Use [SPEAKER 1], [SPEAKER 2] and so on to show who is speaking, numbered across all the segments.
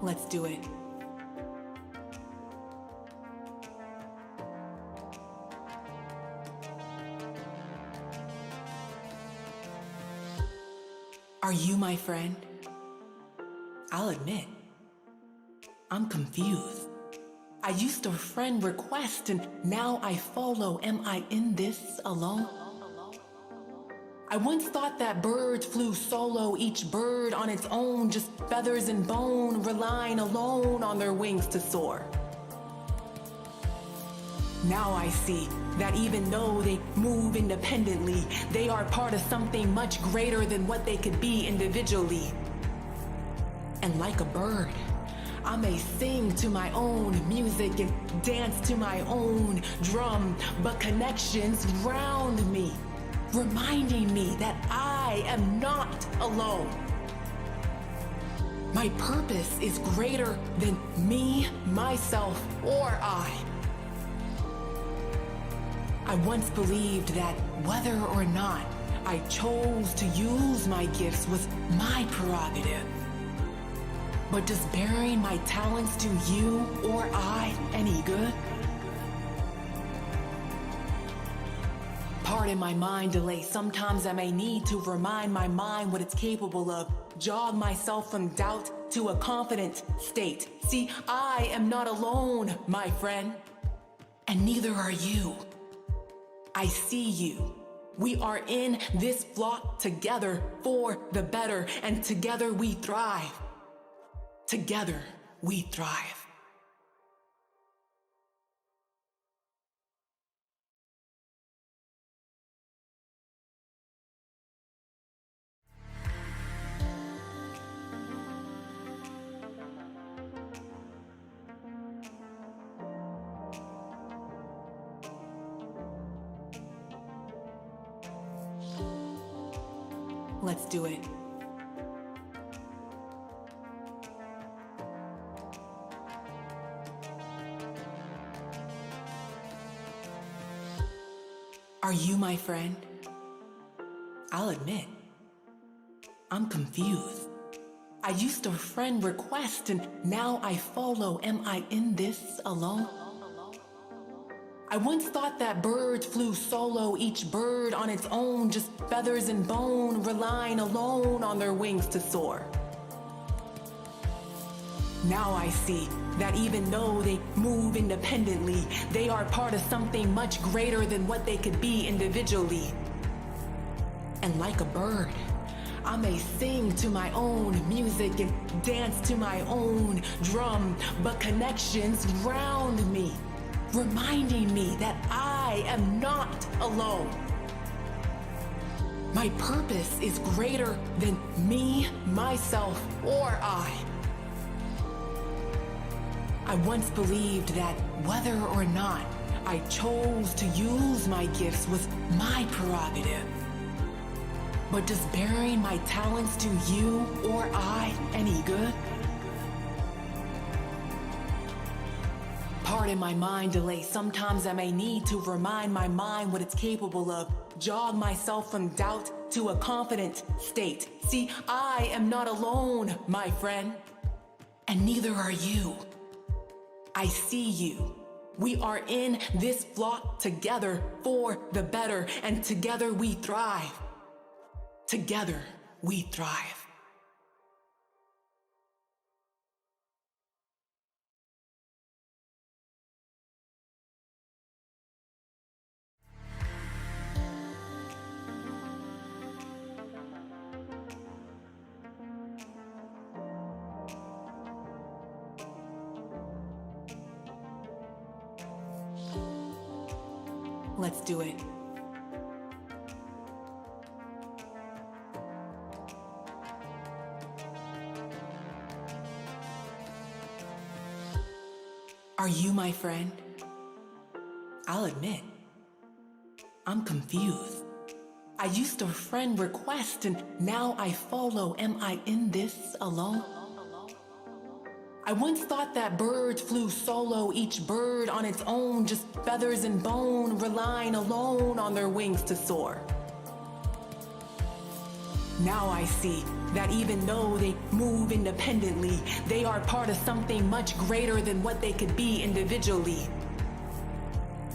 [SPEAKER 1] Let's do it. Are you my friend? I'll admit, I'm confused. I used a friend request and now I follow. Am I in this alone? I once thought that birds flew solo, each bird on its own, just feathers and bone, relying alone on their wings to soar. Now I see that even though they move independently, they are part of something much greater than what they could be individually. And like a bird, I may sing to my own music and dance to my own drum, but connections round me, reminding me that I am not alone. My purpose is greater than me, myself, or I. I once believed that whether or not I chose to use my gifts was my prerogative. But does bearing my talents to you or I any good? Pardon my mind delay, sometimes I may need to remind my mind what it's capable of, jog myself from doubt to a confident state. See, I am not alone, my friend, and neither are you. I see you. We are in this flock together for the better, and together we thrive. Together we thrive. Let's do it. Are you my friend? I'll admit, I'm confused. I used a friend request and now I follow. Am I in this alone? I once thought that birds flew solo, each bird on its own, just feathers and bone, relying alone on their wings to soar. Now I see that even though they move independently, they are part of something much greater than what they could be individually. And like a bird, I may sing to my own music and dance to my own drum, but connections round me, reminding me that I am not alone. My purpose is greater than me, myself, or I. I once believed that whether or not I chose to use my gifts was my prerogative. But does bearing my talents to you or I any good? Pardon my mind delay, sometimes I may need to remind my mind what it's capable of, jog myself from doubt to a confident state. See, I am not alone, my friend, and neither are you. I see you. We are in this flock together for the better, and together we thrive. Together we thrive. Let's do it. Are you my friend? I'll admit, I'm confused. I used a friend request and now I follow. Am I in this alone? I once thought that birds flew solo, each bird on its own, just feathers and bone, relying alone on their wings to soar. Now I see that even though they move independently, they are part of something much greater than what they could be individually.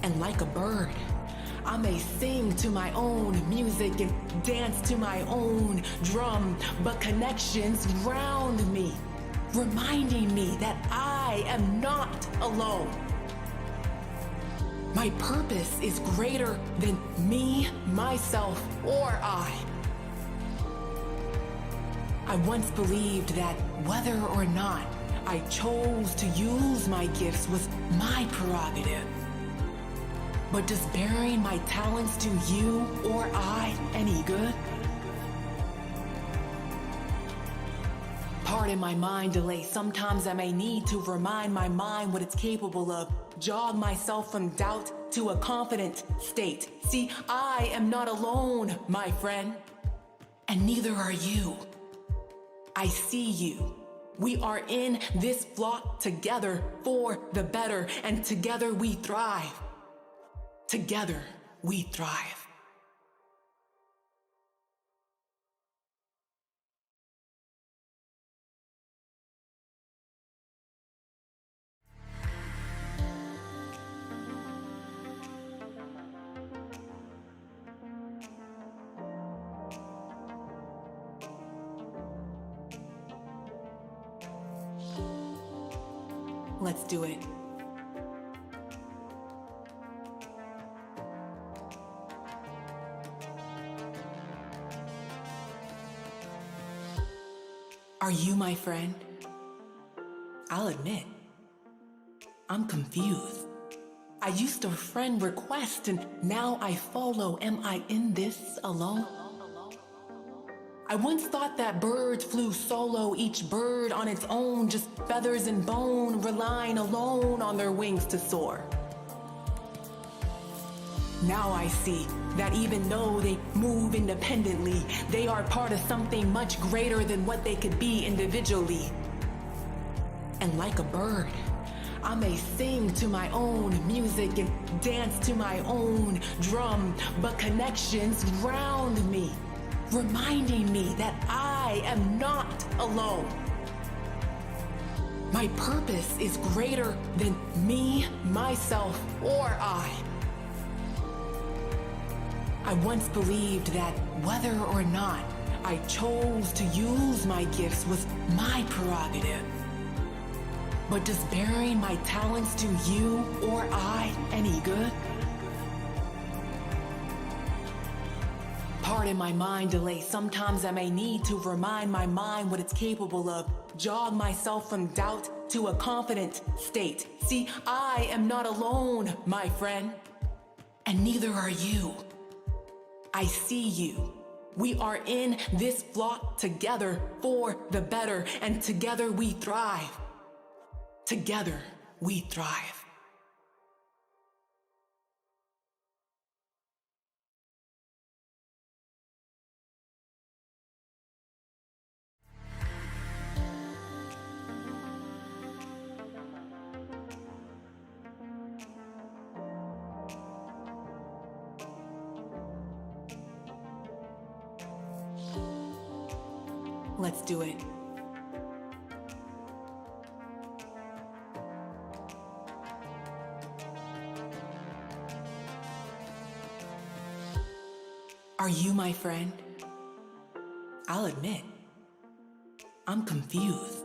[SPEAKER 1] And like a bird, I may sing to my own music and dance to my own drum, but connections round me, reminding me that I am not alone. My purpose is greater than me, myself, or I. I once believed that whether or not I chose to use my gifts was my prerogative. But does bearing my talents to you or I any good? Pardon my mind delay. Sometimes I may need to remind my mind what it's capable of. Jog myself from doubt to a confident state. See, I am not alone, my friend. And neither are you. I see you. We are in this flock together for the better, and together we thrive. Together we thrive. Let's do it. Are you my friend? I'll admit, I'm confused. I used to friend request and now I follow. Am I in this alone? I once thought that birds flew solo, each bird on its own, just feathers and bone, relying alone on their wings to soar. Now I see that even though they move independently, they are part of something much greater than what they could be individually. And like a bird, I may sing to my own music and dance to my own drum, but connections round me, reminding me that I am not alone. My purpose is greater than me, myself, or I. I once believed that whether or not I chose to use my gifts was my prerogative. But does bearing my talents to you or I any good? Pardon my mind delay. Sometimes I may need to remind my mind what it's capable of. Jog myself from doubt to a confident state. See, I am not alone, my friend. And neither are you. I see you. We are in this flock together for the better, and together we thrive. Together we thrive. Let's do it. Are you my friend? I'll admit, I'm confused.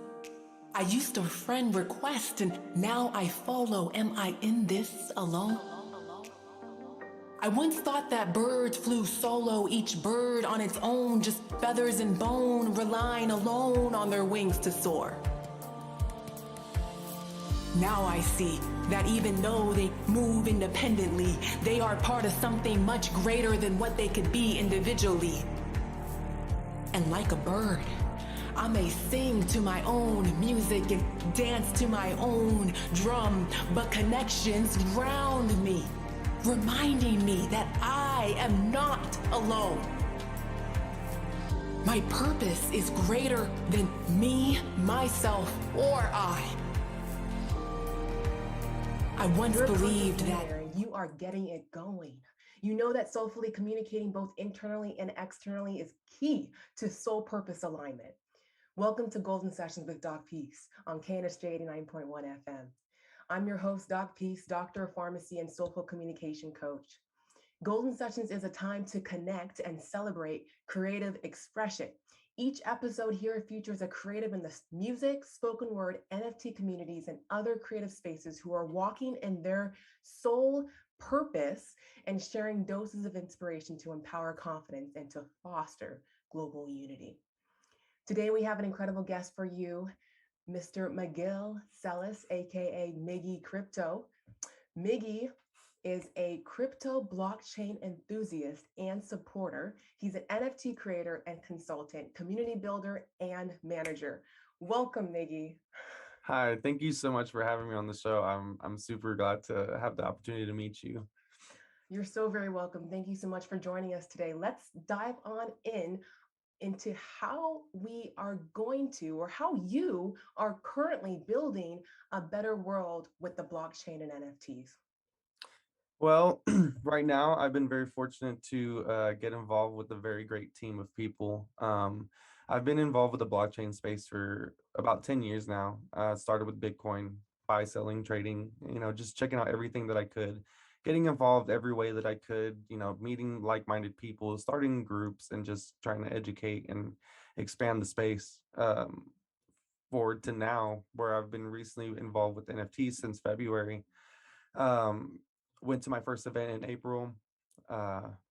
[SPEAKER 1] I used to friend request and now I follow. Am I in this alone? I once thought that birds flew solo, each bird on its own, just feathers and bone, relying alone on their wings to soar. Now I see that even though they move independently, they are part of something much greater than what they could be individually. And like a bird, I may sing to my own music and dance to my own drum, but connections round me, reminding me that I am not alone. My purpose is greater than me, myself, or I. I once believed that
[SPEAKER 2] you are getting it going.
[SPEAKER 1] You know that soulfully communicating both internally and externally is key to soul purpose alignment. Welcome to Golden Sessions with doc.PEACE on KNSJ 89.1 FM. I'm your host, doc.PEACE, doctor of pharmacy and soulful communication coach. Golden Sessions is a time to connect and celebrate creative expression. Each episode here features a creative in the music, spoken word, NFT communities, and other creative spaces who are walking in their soul purpose and sharing doses of inspiration to empower confidence and to foster global unity. Today, we have an incredible guest for you, Mr. Miguel Celis, aka Miggy Crypto. Miggy is a crypto blockchain enthusiast and supporter. He's an NFT creator and consultant, community builder, and manager. Welcome, Miggy.
[SPEAKER 2] Hi, thank you so much for having me on the show. I'm super glad to have the opportunity to meet you.
[SPEAKER 1] You're so very welcome. Thank you so much for joining us today. Let's dive on into how we are going to, or how you are currently building a better world with the blockchain and NFTs.
[SPEAKER 2] Well, right now I've been very fortunate to get involved with a very great team of people. I've been involved with the blockchain space for about 10 years now. Started with Bitcoin, buy, selling, trading, just checking out everything that I could, getting involved every way that I could, meeting like-minded people, starting groups, and just trying to educate and expand the space. Forward to now, where I've been recently involved with NFTs since February. Um, Went to my first event in April,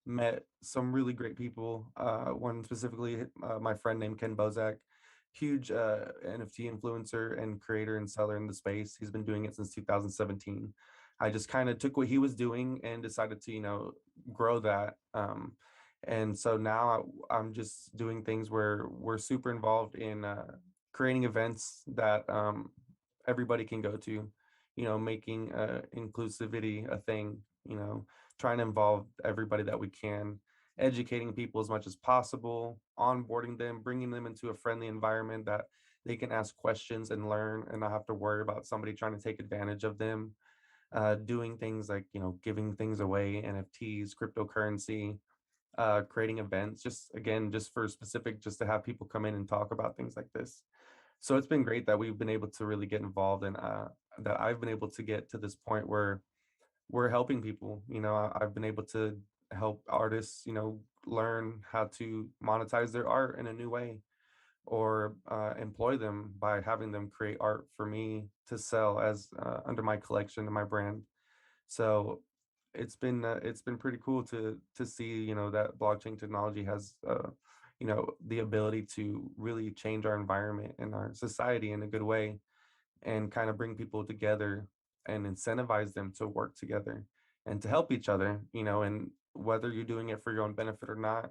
[SPEAKER 2] met some really great people. One specifically, my friend named Ken Bozak, huge NFT influencer and creator and seller in the space. He's been doing it since 2017. I just kind of took what he was doing and decided to, grow that. And so now I'm just doing things where we're super involved in creating events that everybody can go to, making inclusivity a thing, trying to involve everybody that we can, educating people as much as possible, onboarding them, bringing them into a friendly environment that they can ask questions and learn and not have to worry about somebody trying to take advantage of them. Doing things like, giving things away, NFTs, cryptocurrency, creating events, just again, just for specific, just to have people come in and talk about things like this. So it's been great that we've been able to really get involved and that I've been able to get to this point where we're helping people. I've been able to help artists, learn how to monetize their art in a new way, or employ them by having them create art for me to sell as under my collection and my brand. So it's been pretty cool to see, that blockchain technology has the ability to really change our environment and our society in a good way, and kind of bring people together and incentivize them to work together and to help each other, and whether you're doing it for your own benefit or not,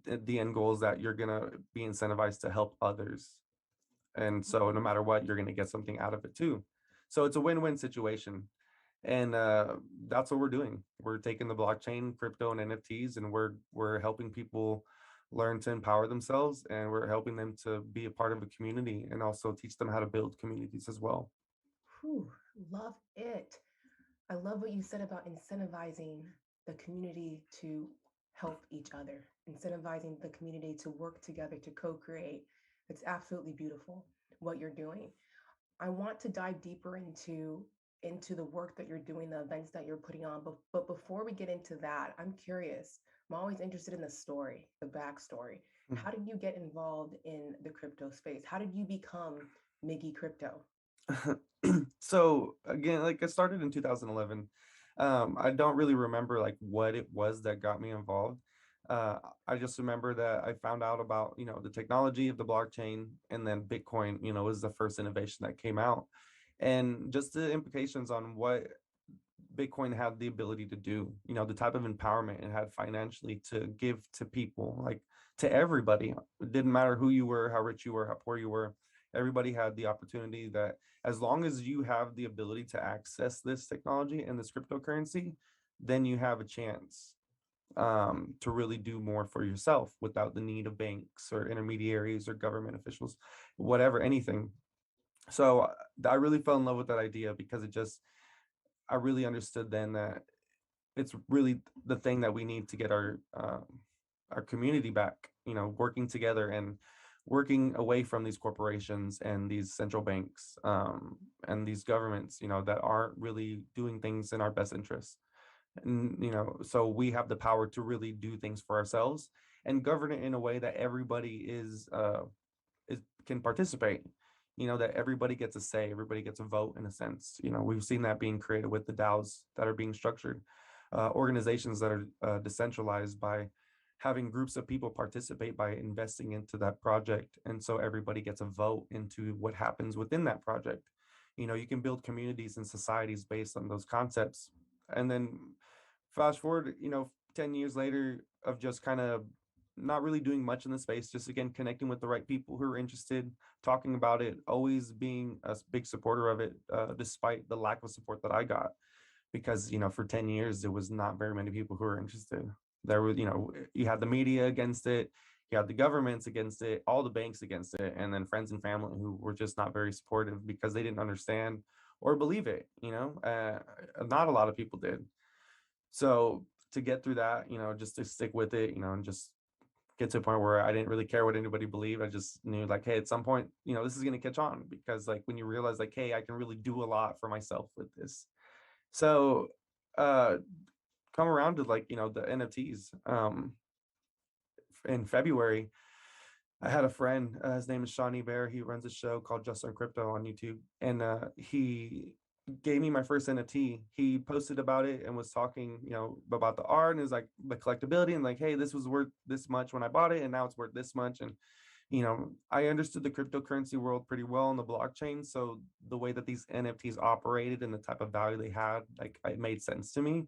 [SPEAKER 2] the end goal is that you're going to be incentivized to help others. And so no matter what, you're going to get something out of it too. So it's a win-win situation. And that's what we're doing. We're taking the blockchain, crypto, and NFTs, and we're helping people learn to empower themselves, and we're helping them to be a part of a community and also teach them how to build communities as well.
[SPEAKER 1] Whew, love it. I love what you said about incentivizing the community to help each other, incentivizing the community to work together to co-create. It's absolutely beautiful what you're doing. I want to dive deeper into the work that you're doing, the events that you're putting on. But before we get into that, I'm curious. I'm always interested in the story, the backstory. How did you get involved in the crypto space? How did you become Miggy Crypto?
[SPEAKER 2] So again, like, I started in 2011. I don't really remember like what it was that got me involved. uh, I just remember that I found out about, the technology of the blockchain, and then Bitcoin, was the first innovation that came out, and just the implications on what Bitcoin had the ability to do, the type of empowerment it had financially to give to people, like to everybody. It didn't matter who you were, how rich you were, how poor you were. Everybody had the opportunity that, as long as you have the ability to access this technology and this cryptocurrency, then you have a chance to really do more for yourself without the need of banks or intermediaries or government officials, whatever, anything. So I really fell in love with that idea because I really understood then that it's really the thing that we need to get our community back, working together and working away from these corporations and these central banks, and these governments, that aren't really doing things in our best interests. And so we have the power to really do things for ourselves and govern it in a way that everybody is can participate, that everybody gets a say, everybody gets a vote in a sense. We've seen that being created with the DAOs that are being structured, organizations that are decentralized by having groups of people participate by investing into that project. And so everybody gets a vote into what happens within that project. You can build communities and societies based on those concepts. And then fast forward, 10 years later of just kind of not really doing much in the space, just again connecting with the right people who are interested, talking about it, always being a big supporter of it, despite the lack of support that I got, because for 10 years there was not very many people who were interested. There was, you had the media against it, you had the governments against it, all the banks against it, and then friends and family who were just not very supportive because they didn't understand or believe it. Not a lot of people did. So to get through that, just to stick with it, and just get to a point where I didn't really care what anybody believed. I just knew like, hey, at some point, this is going to catch on, because like when you realize like, hey, I can really do a lot for myself with this. So uh come around to like, the NFTs. In February, I had a friend, his name is Shawnee Bear. He runs a show called Just on Crypto on YouTube. And he gave me my first NFT. He posted about it and was talking, about the art, and it was like the collectability, and like, hey, this was worth this much when I bought it, and now it's worth this much. And I understood the cryptocurrency world pretty well on the blockchain. So the way that these NFTs operated and the type of value they had, like, it made sense to me.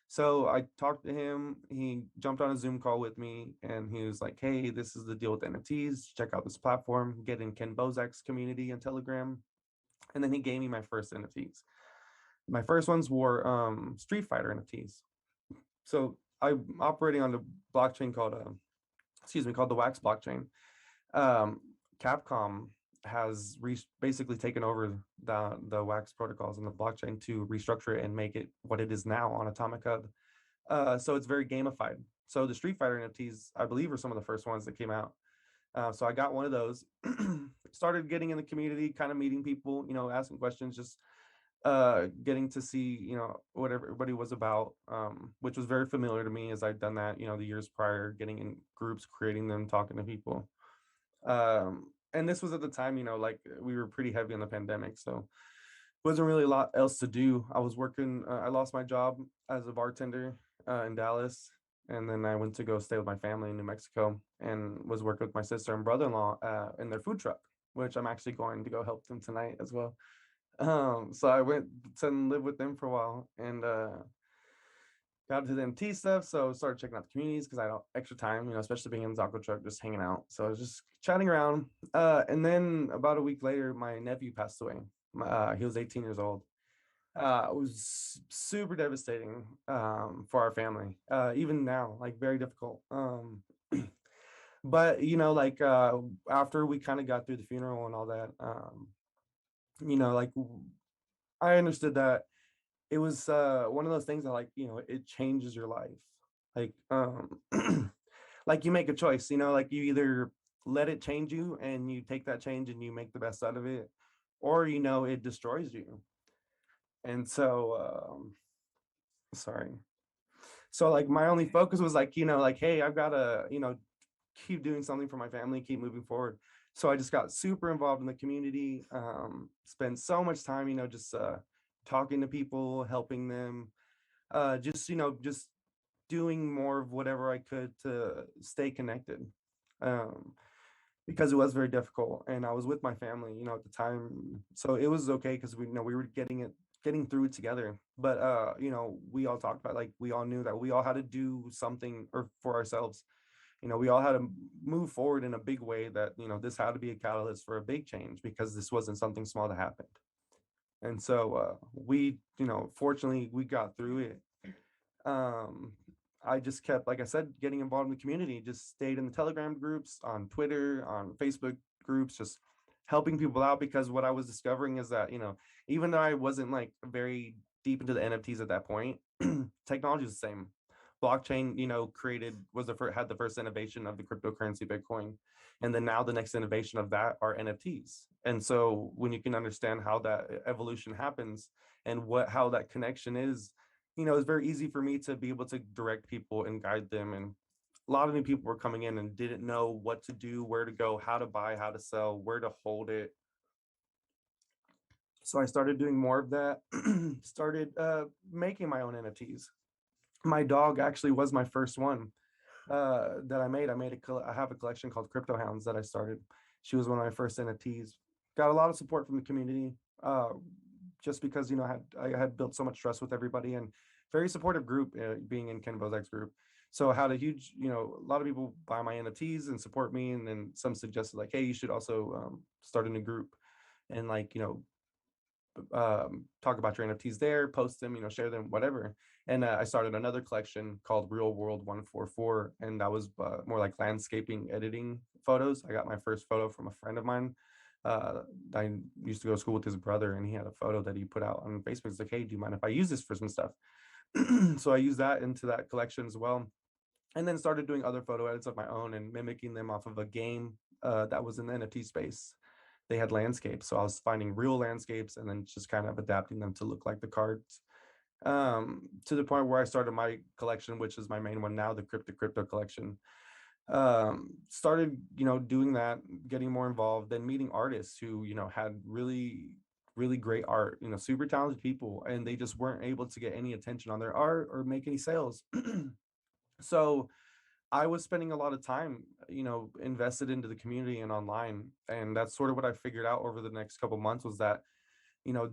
[SPEAKER 2] So I talked to him. He jumped on a Zoom call with me, and he was like, hey, this is the deal with NFTs. Check out this platform, get in Ken Bozak's community on Telegram. And then he gave me my first NFTs. My first ones were Street Fighter NFTs. So I'm operating on the blockchain called the Wax blockchain. Capcom has basically taken over the Wax protocols and the blockchain to restructure it and make it what it is now on Atomic Hub. So it's very gamified. So the Street Fighter NFTs, I believe, are some of the first ones that came out. So I got one of those, started getting in the community, kind of meeting people, asking questions, just getting to see, what everybody was about, which was very familiar to me as I'd done that, the years prior, getting in groups, creating them, talking to people. And this was at the time, like we were pretty heavy on the pandemic, so wasn't really a lot else to do. I was working, I lost my job as a bartender in Dallas. And then I went to go stay with my family in New Mexico and was working with my sister and brother-in-law in their food truck, which I'm actually going to go help them tonight as well. So I went to live with them for a while and got into the MT stuff. So started checking out the communities because I had extra time, especially being in the taco truck, just hanging out. So I was just chatting around. And then about a week later, my nephew passed away. He was 18 years old. It was super devastating for our family. Even now, like very difficult. But like after we kind of got through the funeral and all that, like I understood that it was one of those things that like, it changes your life. Like like you make a choice, like you either let it change you and you take that change and you make the best out of it, or it destroys you. And so sorry. So like my only focus was like, like, hey, I've got to, keep doing something for my family, keep moving forward. So I just got super involved in the community, spent so much time, just talking to people, helping them, just, just doing more of whatever I could to stay connected. Because it was very difficult and I was with my family, at the time. So it was okay because we were getting through it together. But we all talked about, like, we all knew that we all had to do something or for ourselves. We all had to move forward in a big way, that, this had to be a catalyst for a big change because this wasn't something small that happened. And so we, fortunately we got through it. I just kept, like I said, getting involved in the community, just stayed in the Telegram groups, on Twitter, on Facebook groups, just helping people out, because what I was discovering is that, even though I wasn't like very deep into the NFTs at that point. Technology is the same. Blockchain, had the first innovation of the cryptocurrency Bitcoin, and then now the next innovation of that are NFTs. And so when you can understand how that evolution happens and how that connection is, it's very easy for me to be able to direct people and guide them. And a lot of new people were coming in and didn't know what to do, where to go, how to buy, how to sell, where to hold it. So I started doing more of that, started making my own NFTs. My dog actually was my first one that I made. I have a collection called Crypto Hounds that I started. She was one of my first NFTs. Got a lot of support from the community, uh, just because I had built so much trust with everybody, and very supportive group, being in Ken Bozak's group. So I had a huge, a lot of people buy my NFTs and support me, and then some suggested like, hey, you should also start a new group, and like talk about your NFTs there, post them, share them, whatever. And I started another collection called Real World 144, and that was more like landscaping editing photos. I got my first photo from a friend of mine. I used to go to school with his brother, and he had a photo that he put out on Facebook. It's like, hey, do you mind if I use this for some stuff? So I used that into that collection as well, and then started doing other photo edits of my own and mimicking them off of a game that was in the NFT space. They had landscapes, so I was finding real landscapes and then just kind of adapting them to look like the cards, to the point where I started my collection, which is my main one now, the Crypto collection. Started doing that, getting more involved, then meeting artists who had really great art, super talented people, and they just weren't able to get any attention on their art or make any sales. So I was spending a lot of time, invested into the community and online. And that's sort of what I figured out over the next couple months, was that,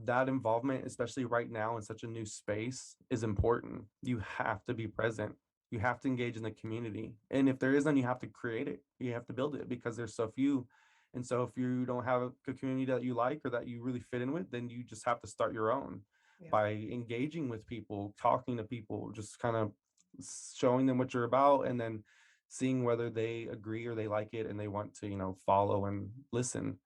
[SPEAKER 2] that involvement, especially right now in such a new space, is important. You have to be present. You have to engage in the community. And if there isn't, you have to create it. You have to build it, because there's so few. And so if you don't have a community that you like or that you really fit in with, then you just have to start your own. Yeah. By engaging with people, talking to people, just kind of showing them what you're about, and then seeing whether they agree or they like it and they want to follow and listen.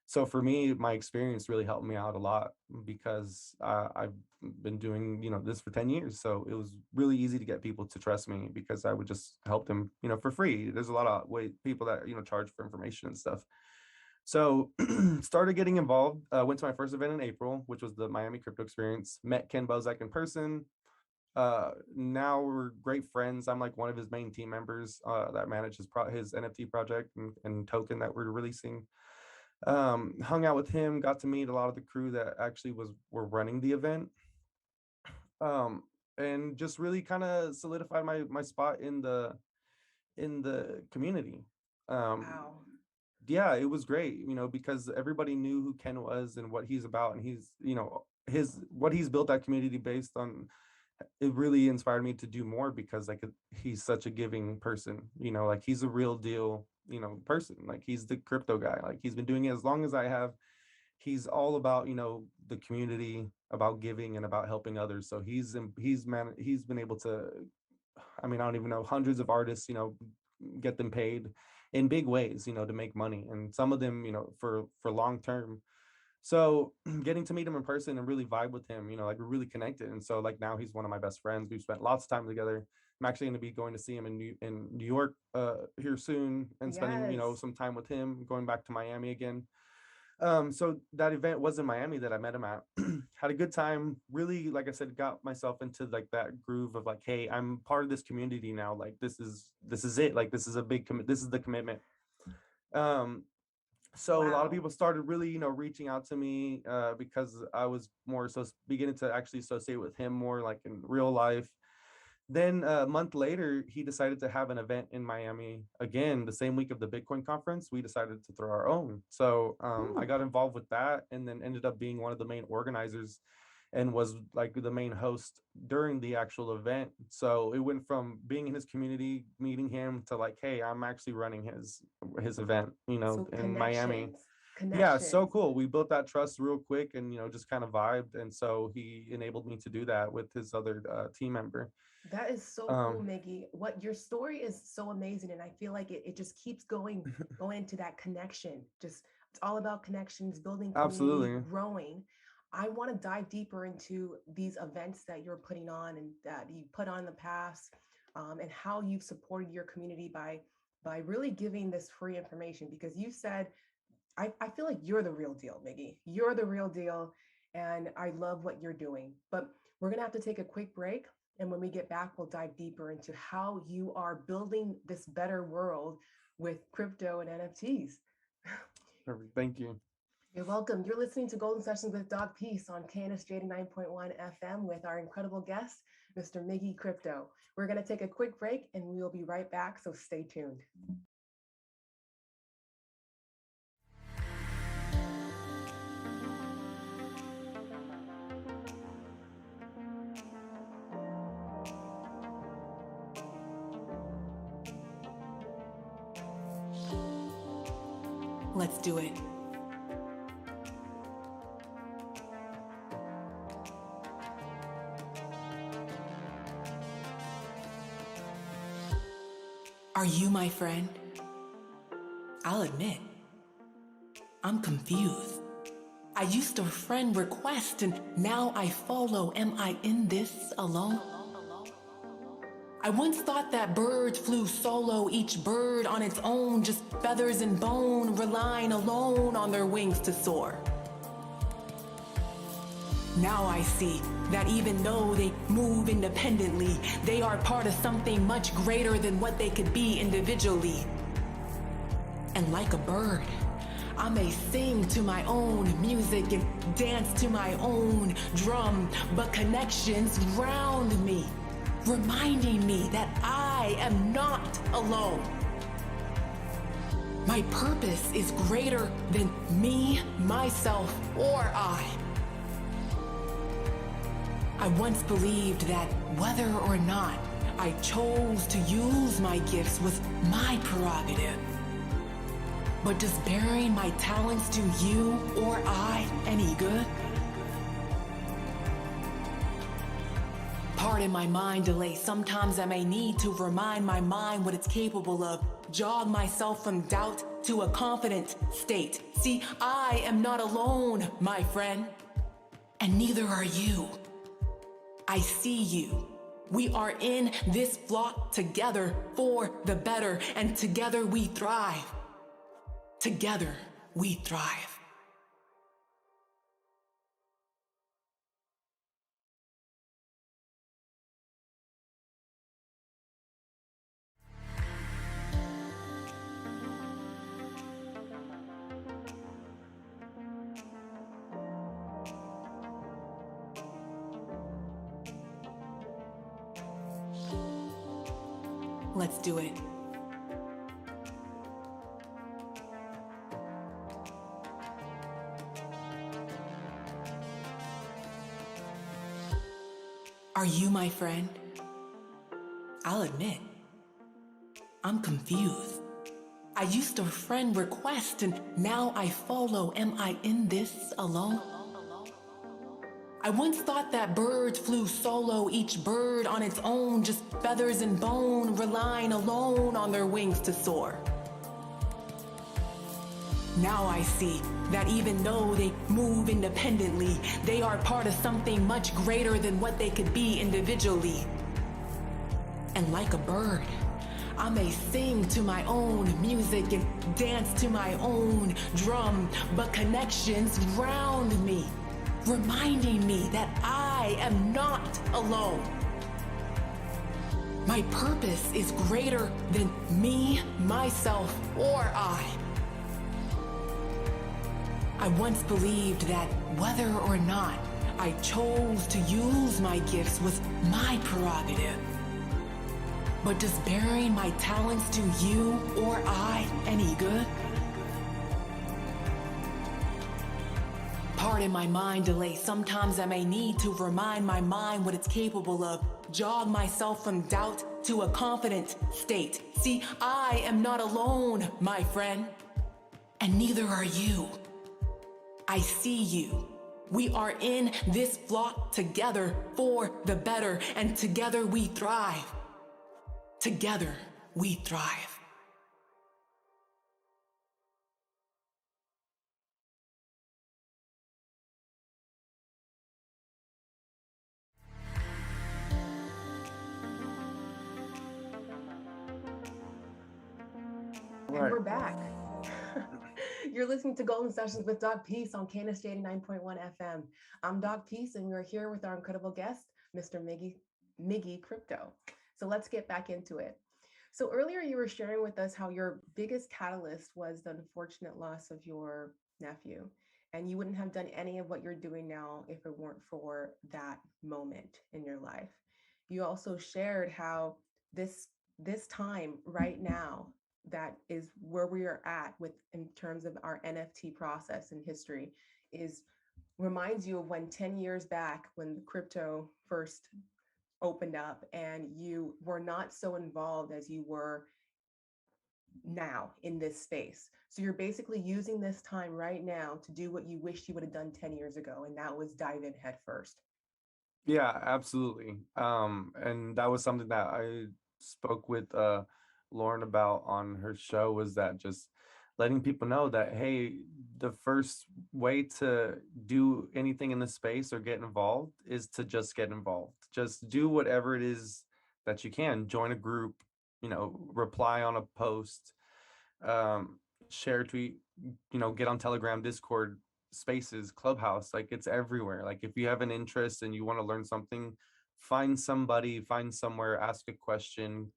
[SPEAKER 2] So for me, my experience really helped me out a lot, because I've been doing this for 10 years. So it was really easy to get people to trust me, because I would just help them for free. There's a lot of people that charge for information and stuff. So started getting involved. Went to my first event in April, which was the Miami Crypto Experience. Met Ken Bozak in person. Now we're great friends. I'm like one of his main team members that manages his NFT project and token that we're releasing. Hung out with him, got to meet a lot of the crew that actually were running the event, and just really kind of solidified my spot in the community. Wow. Yeah, it was great, because everybody knew who Ken was and what he's about, and he's what he's built that community based on. It really inspired me to do more, because like he's such a giving person, like he's a real deal, person. Like he's the crypto guy. Like he's been doing it as long as I have. He's all about the community, about giving and about helping others. So he's been able to, I mean, I don't even know, hundreds of artists, get them paid in big ways, to make money, and some of them, for long term. So getting to meet him in person and really vibe with him, like we're really connected. And so like now he's one of my best friends. We've spent lots of time together. I'm actually going to be going to see him in New York here soon, and spending, some time with him, going back to Miami again. So that event was in Miami that I met him at. Had a good time. Really, like I said, got myself into like that groove of like, hey, I'm part of this community now. Like this is it. Like this is a big this is the commitment. So a lot of people started really, reaching out to me because I was more so beginning to actually associate with him more like in real life. Then a month later, he decided to have an event in Miami again, the same week of the Bitcoin conference. We decided to throw our own. So I got involved with that, and then ended up being one of the main organizers, and was like the main host during the actual event. So it went from being in his community, meeting him, to like, hey, I'm actually running his event,
[SPEAKER 3] So
[SPEAKER 2] in Miami. Yeah,
[SPEAKER 3] connections.
[SPEAKER 2] so cool. We built that trust real quick, and just kind of vibed. And so he enabled me to do that with his other team member.
[SPEAKER 3] That is so cool, Miggy. What your story is so amazing. And I feel like it just keeps going into that connection. Just it's all about connections, building community,
[SPEAKER 2] Absolutely.
[SPEAKER 3] growing. I want to dive deeper into these events that you're putting on and that you put on in the past, and how you've supported your community by really giving this free information. Because you said, I feel like you're the real deal, Miggy. You're the real deal, and I love what you're doing. But we're gonna have to take a quick break, and when we get back, we'll dive deeper into how you are building this better world with crypto and NFTs.
[SPEAKER 2] Perfect. Thank you.
[SPEAKER 3] You're welcome. You're listening to Golden Sessions with doc.PEACE on KNSJ 89.1 FM with our incredible guest, Mr. Miggy Crypto. We're going to take a quick break and we will be right back, so stay tuned.
[SPEAKER 1] Let's do it. Are you my friend? I'll admit, I'm confused. I used to friend request and now I follow. Am I in this alone? I once thought that birds flew solo, each bird on its own, just feathers and bone, relying alone on their wings to soar. Now I see that even though they move independently, they are part of something much greater than what they could be individually. And like a bird, I may sing to my own music and dance to my own drum, but connections round me, reminding me that I am not alone. My purpose is greater than me, myself, or I. I once believed that whether or not I chose to use my gifts was my prerogative. But does bearing my talents to you or I any good? Pardon my mind delay. Sometimes I may need to remind my mind what it's capable of. Jog myself from doubt to a confident state. See, I am not alone, my friend. And neither are you. I see you. We are in this flock together for the better, and together we thrive. Together we thrive. Let's do it. Are you my friend? I'll admit, I'm confused. I used to friend request and now I follow. Am I in this alone? I once thought that birds flew solo, each bird on its own, just feathers and bone, relying alone on their wings to soar. Now I see that even though they move independently, they are part of something much greater than what they could be individually. And like a bird, I may sing to my own music and dance to my own drum, but connections round me, reminding me that I am not alone. My purpose is greater than me, myself, or I. I once believed that whether or not I chose to use my gifts was my prerogative. But does bearing my talents to you or I any good? Pardon my mind delay. Sometimes I may need to remind my mind what it's capable of. Jog myself from doubt to a confident state. See, I am not alone, my friend. And neither are you. I see you. We are in this flock together for the better, and together we thrive. Together we thrive.
[SPEAKER 3] And
[SPEAKER 2] Right.
[SPEAKER 3] we're back. You're listening to Golden Sessions with Doc.PEACE on KNSJ 89.1 FM. I'm Doc.PEACE, and we're here with our incredible guest, Mr. Miggy Crypto. So let's get back into it. So earlier you were sharing with us how your biggest catalyst was the unfortunate loss of your nephew. And you wouldn't have done any of what you're doing now if it weren't for that moment in your life. You also shared how this this time right now, that is where we are at with in terms of our NFT process and history, is reminds you of when 10 years back when the crypto first opened up and you were not so involved as you were now in this space. So you're basically using this time right now to do what you wish you would have done 10 years ago, and that was dive in head first.
[SPEAKER 2] Yeah, absolutely. And that was something that I spoke with Lauren about on her show, was that just letting people know that, hey, the first way to do anything in the space or get involved is to just get involved. Just do whatever it is that you can. Join a group, reply on a post, um, share tweet, get on Telegram, Discord, Spaces, Clubhouse. Like, it's everywhere. Like, if you have an interest and you want to learn something, find somebody, find somewhere, ask a question,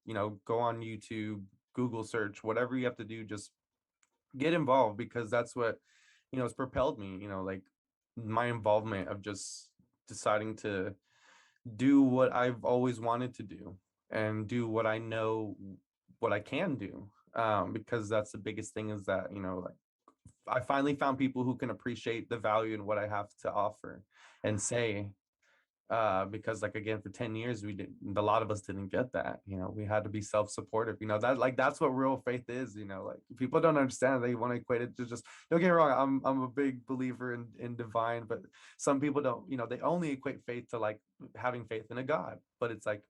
[SPEAKER 2] go on YouTube, Google search, whatever you have to do, just get involved, because that's what, has propelled me, like my involvement of just deciding to do what I've always wanted to do and do what I know what I can do. Because that's the biggest thing, is that, like, I finally found people who can appreciate the value in what I have to offer and say. Because, like, again, for 10 years a lot of us didn't get that. We had to be self-supportive, that, like, that's what real faith is. Like, people don't understand, they want to equate it to just, don't get me wrong, I'm a big believer in divine, but some people don't, they only equate faith to, like, having faith in a god. But it's like,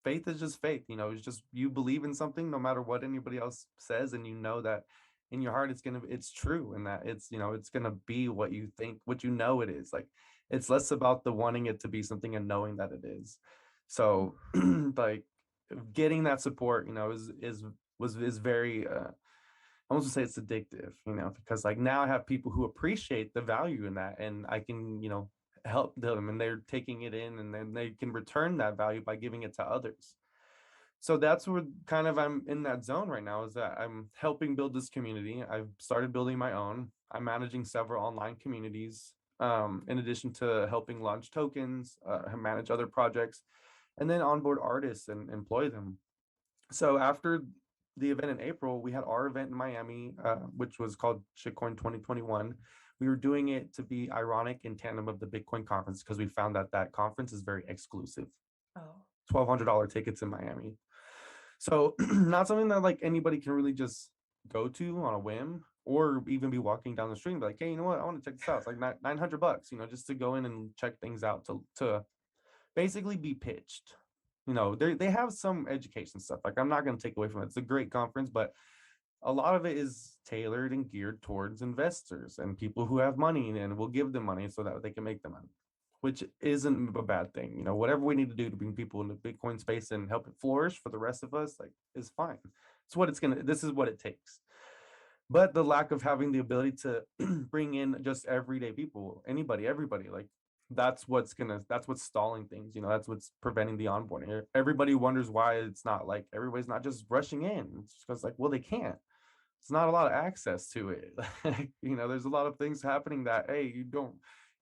[SPEAKER 2] faith is just faith. It's just, you believe in something no matter what anybody else says, and that in your heart it's true, and that it's gonna be what you think, what it is. Like, it's less about the wanting it to be something and knowing that it is. So like, getting that support, is very I want to say it's addictive, because, like, now I have people who appreciate the value in that, and I can, help them, and they're taking it in, and then they can return that value by giving it to others. So that's where kind of I'm in that zone right now, is that I'm helping build this community. I've started building my own. I'm managing several online communities, in addition to helping launch tokens, manage other projects, and then onboard artists and employ them. So after the event in April, we had our event in Miami, which was called Shitcoin 2021. We were doing it to be ironic in tandem of the Bitcoin conference, because we found that that conference is very exclusive.
[SPEAKER 3] Oh,
[SPEAKER 2] $1,200 tickets in Miami. So not something that, like, anybody can really just go to on a whim, or even be walking down the street and be like, hey, you know what? I want to check this out. It's like $900, just to go in and check things out, to basically be pitched. They have some education stuff. Like, I'm not going to take away from it. It's a great conference, but a lot of it is tailored and geared towards investors and people who have money and will give them money so that they can make the money, which isn't a bad thing. Whatever we need to do to bring people into Bitcoin space and help it flourish for the rest of us, like, is fine. This is what it takes. But the lack of having the ability to bring in just everyday people, anybody, everybody, like, that's what's stalling things. That's what's preventing the onboarding. Everybody wonders why it's not, like, everybody's not just rushing in. It's because, like, well, they can't. It's not a lot of access to it. There's a lot of things happening that, hey, you don't,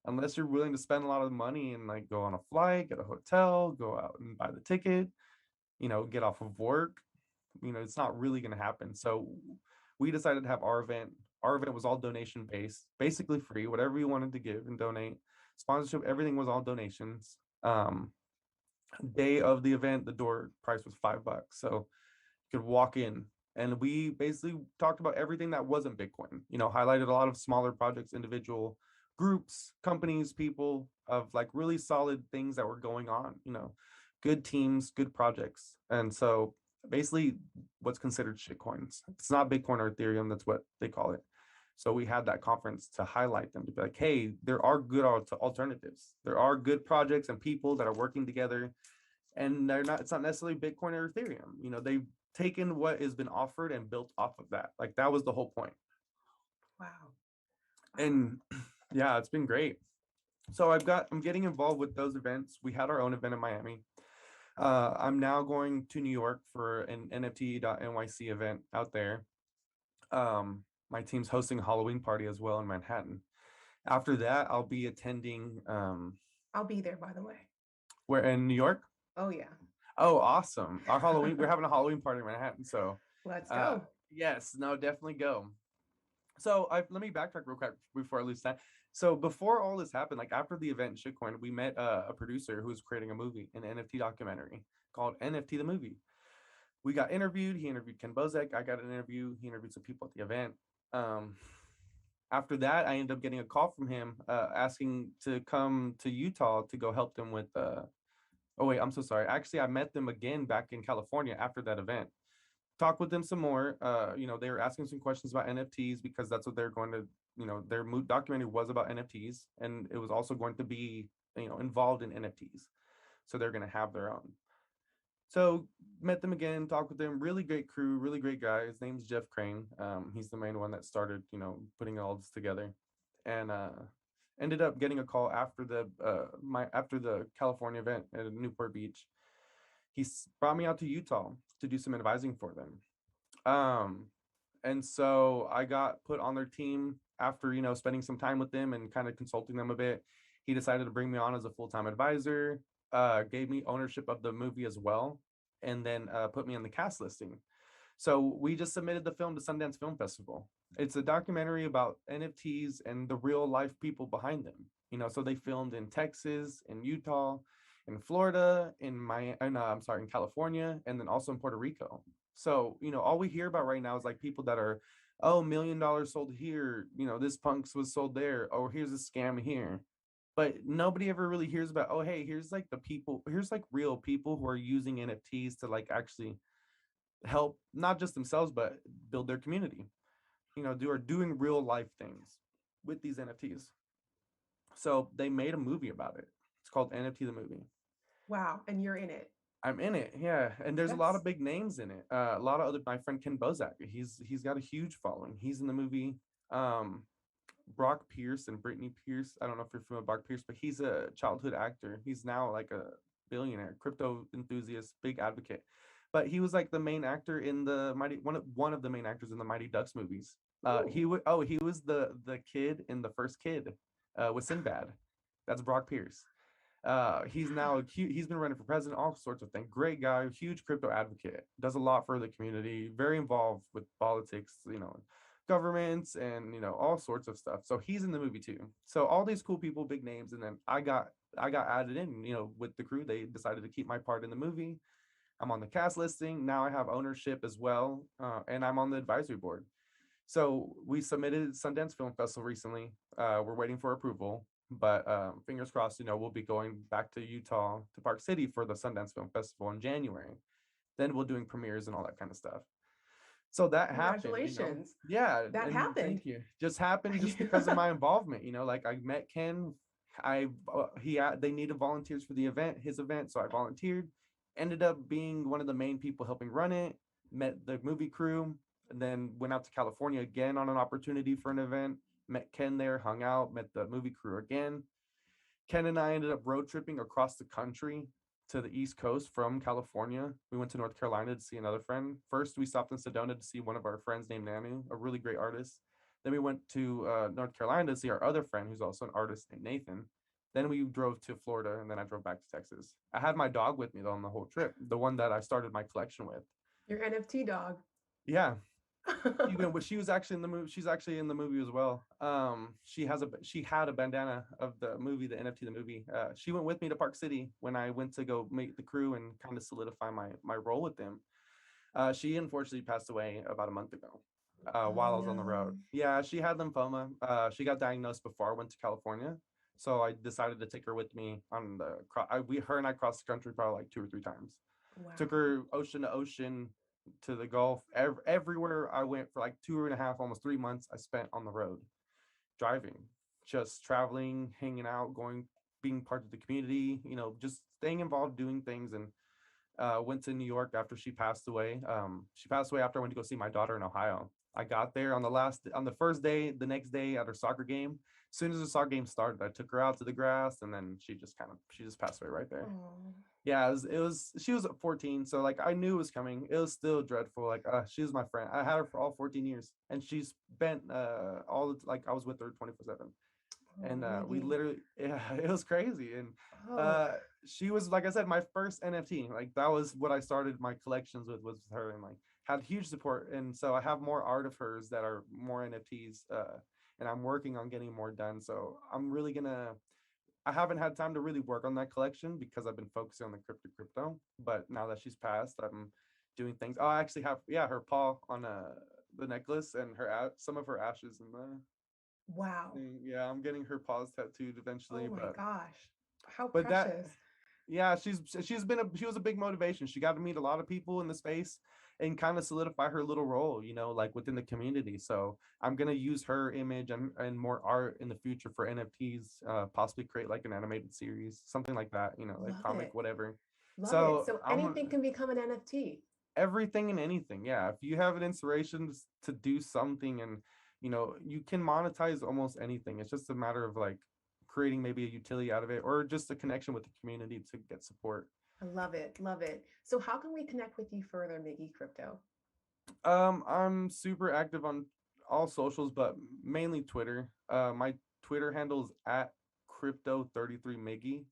[SPEAKER 2] unless you're willing to spend a lot of money and, like, go on a flight, get a hotel, go out and buy the ticket, get off of work, it's not really going to happen. So we decided to have our event. Our event was all donation based, basically free, whatever you wanted to give and donate. Sponsorship, everything was all donations. Day of the event, the door price was $5. So you could walk in, and we basically talked about everything that wasn't Bitcoin, highlighted a lot of smaller projects, individual groups, companies, people, of, like, really solid things that were going on, good teams, good projects. And so basically what's considered shitcoins. It's not Bitcoin or Ethereum, that's what they call it. So we had that conference to highlight them, to be like, hey, there are good alternatives. There are good projects and people that are working together, and it's not necessarily Bitcoin or Ethereum. They taken what has been offered and built off of that. Like that was the whole point.
[SPEAKER 3] Wow.
[SPEAKER 2] And yeah, it's been great. So I'm getting involved with those events. We had our own event in Miami. I'm now going to New York for an NFT.NYC event out there. My team's hosting a Halloween party as well in Manhattan. After that, I'll be attending
[SPEAKER 3] I'll be there, by the way.
[SPEAKER 2] where in New York.
[SPEAKER 3] Oh, yeah.
[SPEAKER 2] Oh, awesome. Our Halloween, we're having a Halloween party in Manhattan. So
[SPEAKER 3] Let's go.
[SPEAKER 2] yes, no, definitely go. So let me backtrack real quick before I lose time. So before all this happened, like after the event in Shitcoin, we met a producer who was creating a movie, an NFT documentary called NFT the Movie. We got interviewed. He interviewed Ken Bozek. I got an interview. He interviewed some people at the event. Um, After that, I ended up getting a call from him asking to come to Utah to go help them with. Oh wait, I'm so sorry. Actually, I met them again back in California after that event. Talked with them some more. They were asking some questions about NFTs because that's what they're going to. Their documentary was about NFTs, and it was also going to be involved in NFTs. So they're going to have their own. So met them again, talked with them. Really great crew, really great guy. His name's Jeff Crane. He's the main one that started, putting all this together, and ended up getting a call after the California event at Newport Beach. He brought me out to Utah to do some advising for them. And so I got put on their team after spending some time with them and kind of consulting them a bit. He decided to bring me on as a full-time advisor, gave me ownership of the movie as well, and then put me on the cast listing. So we just submitted the film to Sundance Film Festival. It's a documentary about NFTs and the real life people behind them. So they filmed in Texas, in Utah, in Florida, in California, and then also in Puerto Rico. So, all we hear about right now is like people that are, oh, $1 million sold here, this punks was sold there, or here's a scam here. But nobody ever really hears about, oh, hey, here's like the people, here's like real people who are using NFTs to like actually help not just themselves, but build their community, doing real life things with these NFTs. So they made a movie about it. It's called NFT the Movie.
[SPEAKER 3] Wow. And you're in it.
[SPEAKER 2] I'm in it, yeah, and there's a lot
[SPEAKER 3] That's
[SPEAKER 2] of big names in it. A lot of other. My friend Ken Bozak, he's got a huge following. He's in the movie. Um, Brock Pierce and Brittany Pierce. I don't know if you're familiar with Brock Pierce, but he's a childhood actor. He's now like a billionaire, crypto enthusiast, big advocate. But he was like the main actor in the one of the main actors in the Mighty Ducks movies.
[SPEAKER 3] Ooh.
[SPEAKER 2] He was the kid in the first Kid, with Sinbad. That's Brock Pierce. He's been running for president, all sorts of things. Great guy, huge crypto advocate, does a lot for the community, very involved with politics, governments, and all sorts of stuff. So he's in the movie too. So all these cool people, big names, and then I got added in, with the crew. They decided to keep my part in the movie. I'm on the cast listing now. I have ownership as well, and I'm on the advisory board. So we submitted Sundance Film Festival recently. We're waiting for approval, but fingers crossed, we'll be going back to Utah to Park City for the Sundance Film Festival in January. Then we'll doing premieres and all that kind of stuff. So that happened,
[SPEAKER 3] Congratulations.
[SPEAKER 2] Yeah,
[SPEAKER 3] That
[SPEAKER 2] and
[SPEAKER 3] happened.
[SPEAKER 2] thank you. Just happened just because of my involvement. Like I met Ken. They needed volunteers for his event, so I volunteered. Ended up being one of the main people helping run it. Met the movie crew, and then went out to California again on an opportunity for an event. Met Ken there, hung out, met the movie crew again. Ken and I ended up road tripping across the country to the East Coast from California. We went to North Carolina to see another friend. First, we stopped in Sedona to see one of our friends named Nanu, a really great artist. Then we went to North Carolina to see our other friend, who's also an artist named Nathan. Then we drove to Florida, and then I drove back to Texas. I had my dog with me though on the whole trip, the one that I started my collection with.
[SPEAKER 3] Your NFT dog.
[SPEAKER 2] Yeah, she was actually in the movie. She's actually in the movie as well. She had a bandana of the movie, the NFT the movie. She went with me to Park City when I went to go meet the crew and kind of solidify my role with them. She unfortunately passed away about a month ago, while I was on the road. Yeah, she had lymphoma. She got diagnosed before I went to California, so I decided to take her with me on her and I crossed the country probably like 2 or 3 times.
[SPEAKER 3] Wow.
[SPEAKER 2] Took her ocean to ocean, to the Gulf. Everywhere I went for like 2.5, almost 3 months, I spent on the road, driving, just traveling, hanging out, being part of the community, just staying involved, doing things. And went to New York after she passed away. She passed away after I went to go see my daughter in Ohio. I got there on the first day, the next day at her soccer game. As soon as the soccer game started, I took her out to the grass, and then she just passed away right there.
[SPEAKER 3] Oh.
[SPEAKER 2] Yeah, she was 14, so like I knew it was coming. It was still dreadful. Like she was my friend. I had her for all 14 years, and she spent like I was with her 24/7. And we literally, yeah, it was crazy. And she was, like I said, my first NFT. Like that was what I started my collections with, was her, and like had huge support. And so I have more art of hers that are more NFTs, and I'm working on getting more done. So I'm really I haven't had time to really work on that collection because I've been focusing on the crypto. But now that she's passed, I'm doing things. Oh, I actually have, yeah, her paw on the necklace, and some of her ashes in the
[SPEAKER 3] Wow.
[SPEAKER 2] thing. Yeah, I'm getting her paws tattooed eventually.
[SPEAKER 3] Oh my gosh. How
[SPEAKER 2] but that
[SPEAKER 3] precious.
[SPEAKER 2] yeah, she was a big motivation. She got to meet a lot of people in the space and kind of solidify her little role, like within the community. So I'm gonna use her image and more art in the future for NFTs, possibly create like an animated series, something like that, like
[SPEAKER 3] Love
[SPEAKER 2] comic,
[SPEAKER 3] it.
[SPEAKER 2] whatever.
[SPEAKER 3] Love
[SPEAKER 2] So
[SPEAKER 3] it. So
[SPEAKER 2] I'm
[SPEAKER 3] anything can become an NFT.
[SPEAKER 2] everything and anything. Yeah, if you have an inspiration to do something, and you can monetize almost anything. It's just a matter of like creating maybe a utility out of it, or just a connection with the community to get support.
[SPEAKER 3] I love it. Love it. So how can we connect with you further, Miggy Crypto?
[SPEAKER 2] I'm super active on all socials, but mainly Twitter. My Twitter handle is at crypto33miggy,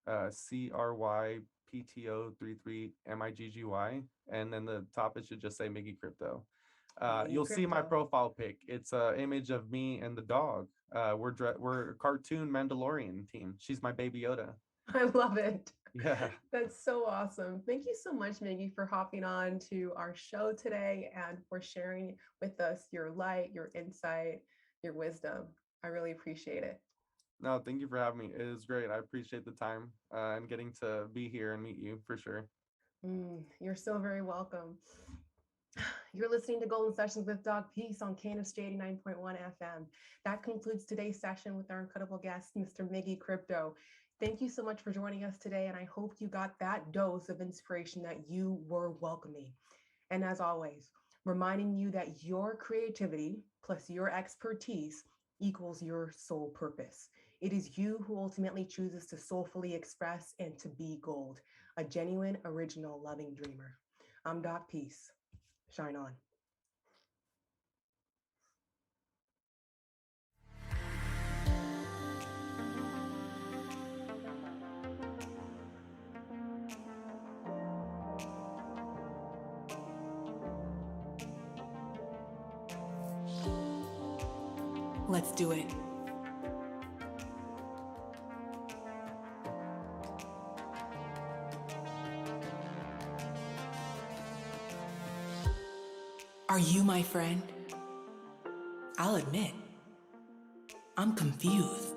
[SPEAKER 2] CRYPTO33MIGGY, and then the top it should just say Miggy Crypto.
[SPEAKER 3] Miggy
[SPEAKER 2] You'll see my
[SPEAKER 3] Crypto.
[SPEAKER 2] profile pic. It's an image of me and the dog. We're a cartoon Mandalorian team. She's my baby Yoda.
[SPEAKER 3] I love it.
[SPEAKER 2] Yeah.
[SPEAKER 3] That's so awesome. Thank you so much, Miggy, for hopping on to our show today and for sharing with us your light, your insight, your wisdom. I really appreciate it.
[SPEAKER 2] No, thank you for having me. It is great. I appreciate the time and getting to be here and meet you for sure.
[SPEAKER 3] You're so very welcome. You're listening to GOLDen Sessions with doc.PEACE on KNSJ 89.1 FM. That concludes today's session with our incredible guest, Mr. Miggy Crypto. Thank you so much for joining us today, and I hope you got that dose of inspiration that you were welcoming. And as always, reminding you that your creativity plus your expertise equals your soul purpose. It is you who ultimately chooses to soulfully express and to be gold, a genuine, original, loving dreamer. I'm doc.PEACE. Shine on.
[SPEAKER 1] Let's do it. Are you my friend? I'll admit, I'm confused.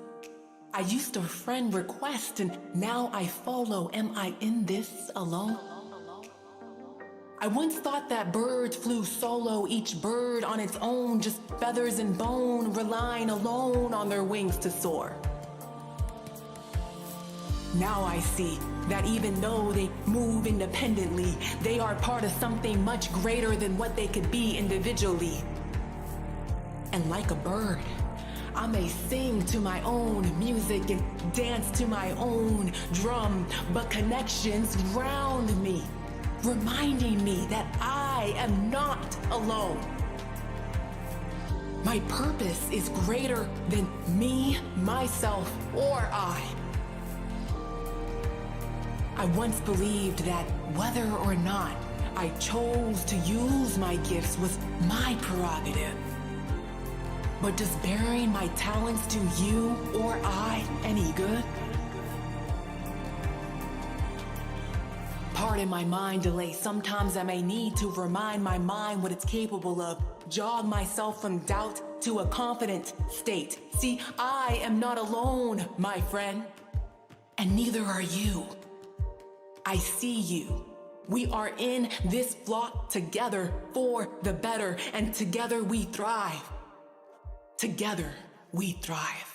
[SPEAKER 1] I used to friend request and now I follow. Am I in this alone? I once thought that birds flew solo, each bird on its own, just feathers and bone, relying alone on their wings to soar. Now I see that even though they move independently, they are part of something much greater than what they could be individually. And like a bird, I may sing to my own music and dance to my own drum, but connections round me, reminding me that I am not alone. My purpose is greater than me, myself, or I. I once believed that whether or not I chose to use my gifts was my prerogative. But does bearing my talents to you or I any good? Pardon my mind delay. Sometimes I may need to remind my mind what it's capable of. Jog myself from doubt to a confident state. See, I am not alone, my friend. And neither are you. I see you. We are in this flock together for the better, and together we thrive. Together we thrive.